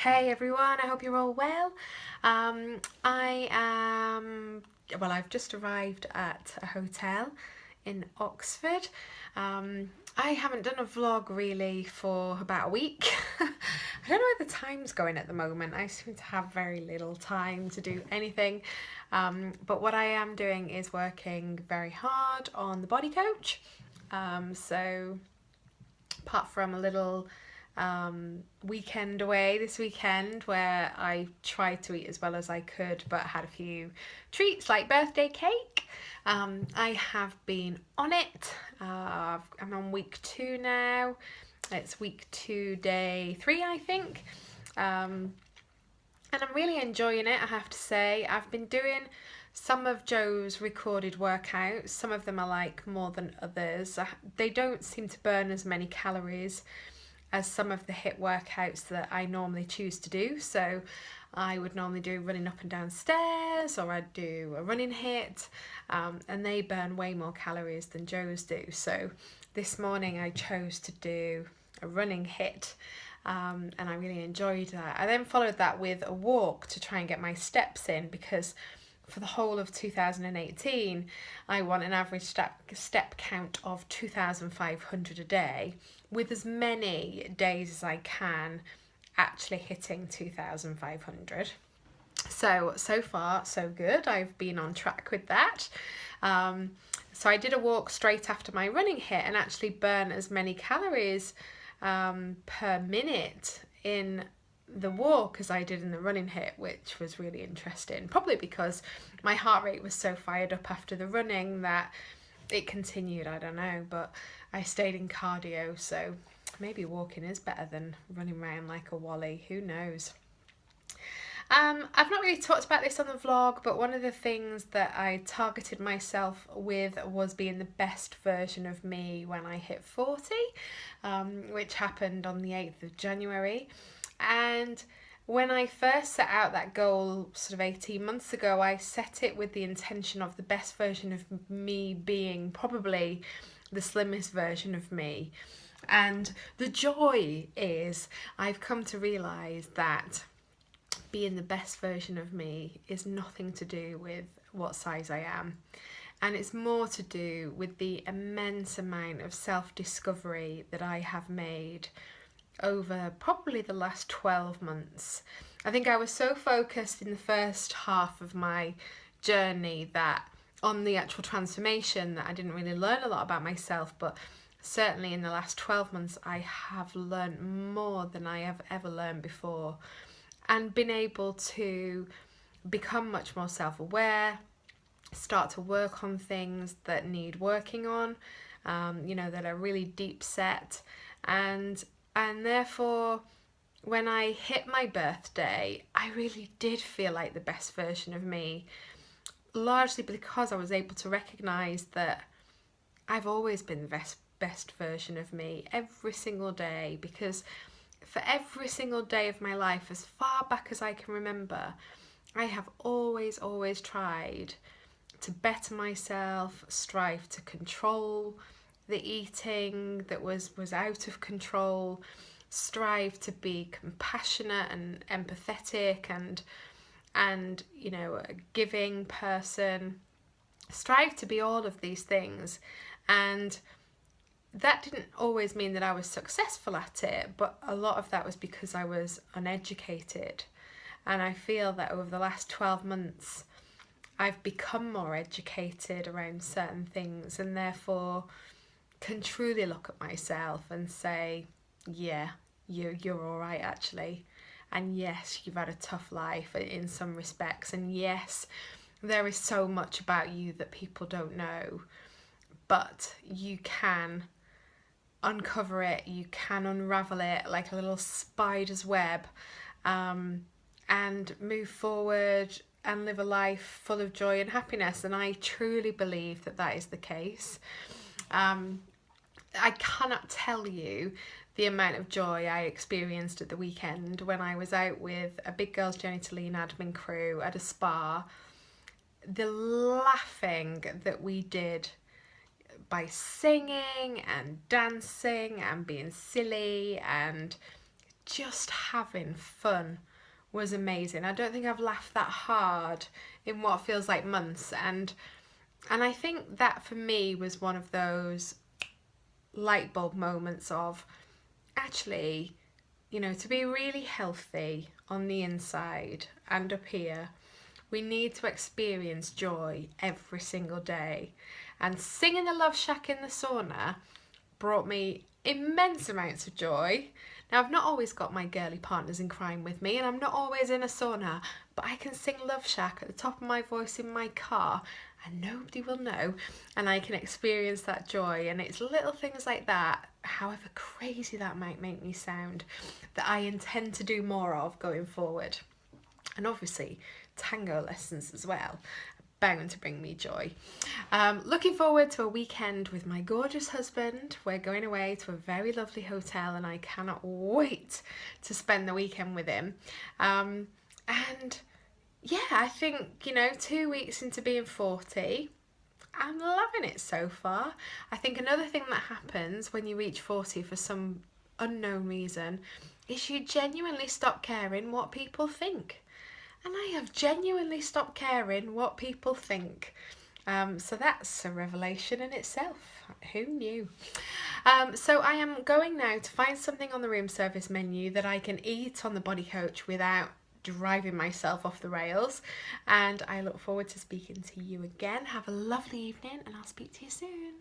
Hey everyone, I hope you're all well. I've just arrived at a hotel in Oxford. I haven't done a vlog really for about a week. I don't know where the time's going at the moment. I seem to have very little time to do anything. But what I am doing is working very hard on the body coach. So apart from a little weekend away this weekend where I tried to eat as well as I could but had a few treats like birthday cake. I have been on it. I'm on week 2 now. It's week 2, day 3, I think. And I'm really enjoying it, I have to say. I've been doing some of Joe's recorded workouts. Some of them I like more than others. They don't seem to burn as many calories as some of the HIIT workouts that I normally choose to do. So I would normally do running up and down stairs, or I'd do a running HIIT, and they burn way more calories than Joe's do. So this morning I chose to do a running HIIT, and I really enjoyed that. I then followed that with a walk to try and get my steps in, because for the whole of 2018 I want an average step count of 2,500 a day, with as many days as I can actually hitting 2,500. So far so good. I've been on track with that. So I did a walk straight after my running HIIT and actually burn as many calories per minute in the walk as I did in the running HIIT, which was really interesting. Probably because my heart rate was so fired up after the running that it continued, I don't know, but I stayed in cardio, so maybe walking is better than running around like a wally, who knows. I've not really talked about this on the vlog, but one of the things that I targeted myself with was being the best version of me when I hit 40, which happened on the 8th of January. And when I first set out that goal sort of 18 months ago, I set it with the intention of the best version of me being probably the slimmest version of me. And the joy is I've come to realise that being the best version of me is nothing to do with what size I am. And it's more to do with the immense amount of self-discovery that I have made over probably the last 12 months. I think I was so focused in the first half of my journey that on the actual transformation that I didn't really learn a lot about myself, but certainly in the last 12 months I have learned more than I have ever learned before, and been able to become much more self-aware, start to work on things that need working on, that are really deep set, and therefore when I hit my birthday I really did feel like the best version of me, largely because I was able to recognise that I've always been the best version of me every single day, because for every single day of my life, as far back as I can remember, I have always tried to better myself, strive to control the eating that was out of control, strive to be compassionate and empathetic and a giving person, strive to be all of these things. And that didn't always mean that I was successful at it, but a lot of that was because I was uneducated. And I feel that over the last 12 months, I've become more educated around certain things, and therefore can truly look at myself and say, yeah, you're all right actually. And yes, you've had a tough life in some respects. And yes, there is so much about you that people don't know, but you can uncover it, you can unravel it like a little spider's web, and move forward and live a life full of joy and happiness. And I truly believe that that is the case. I cannot tell you the amount of joy I experienced at the weekend when I was out with a Big Girls Journey to Lean admin crew at a spa. The laughing that we did by singing and dancing and being silly and just having fun was amazing. I don't think I've laughed that hard in what feels like months, and I think that for me was one of those light bulb moments of, actually, you know, to be really healthy on the inside and up here, we need to experience joy every single day. And singing the Love Shack in the sauna brought me immense amounts of joy. Now, I've not always got my girly partners in crime with me, and I'm not always in a sauna, but I can sing Love Shack at the top of my voice in my car and nobody will know, and I can experience that joy. And it's little things like that, however crazy that might make me sound, that I intend to do more of going forward. And obviously tango lessons as well, bound to bring me joy. Looking forward to a weekend with my gorgeous husband. We're going away to a very lovely hotel and I cannot wait to spend the weekend with him. And yeah, I think, you know, 2 weeks into being 40, I'm loving it so far. I think another thing that happens when you reach 40 for some unknown reason is you genuinely stop caring what people think. And I have genuinely stopped caring what people think. So that's a revelation in itself. Who knew? So I am going now to find something on the room service menu that I can eat on the body coach without driving myself off the rails. And I look forward to speaking to you again. Have a lovely evening and I'll speak to you soon.